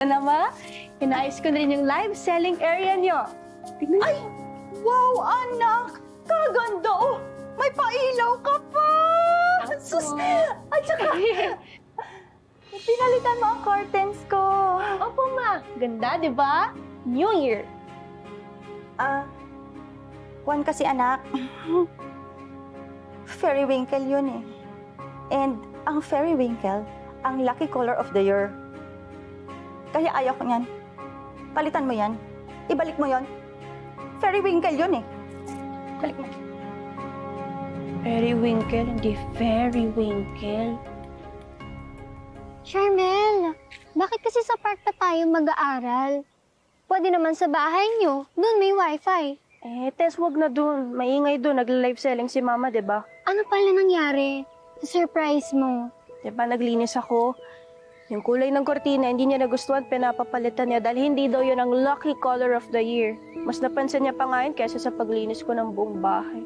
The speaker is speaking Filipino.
Naman, inaayos ko na rin yung live selling area niyo. Tignan. Ay! Wow, anak! Kaganda! Oh, may pailaw ka pa! Sus! At saka, pinalitan mo ang curtains ko. Opo, ma. Ganda, di ba? New Year. Juan kasi anak, fairy winkle yun eh. And ang fairy winkle, ang lucky color of the year. Kaya ayaw ko niyan. Palitan mo yan. Ibalik mo yon. Fairy winkle yun eh. Balik mo. Fairy Winkle, hindi Fairy Winkle. Charmel, bakit kasi sa park na tayo mag-aaral? Pwede naman sa bahay nyo. Doon may wifi. Tess, wag na dun. Maingay dun. Nagla-live selling si Mama, di ba? Ano pala nangyari? Surprise mo. Di ba, naglinis ako. Yung kulay ng kortina, hindi niya nagustuhan, pinapapalitan niya dahil hindi daw yun ang lucky color of the year. Mas napansin niya pa ngayon kaysa sa paglinis ko ng buong bahay.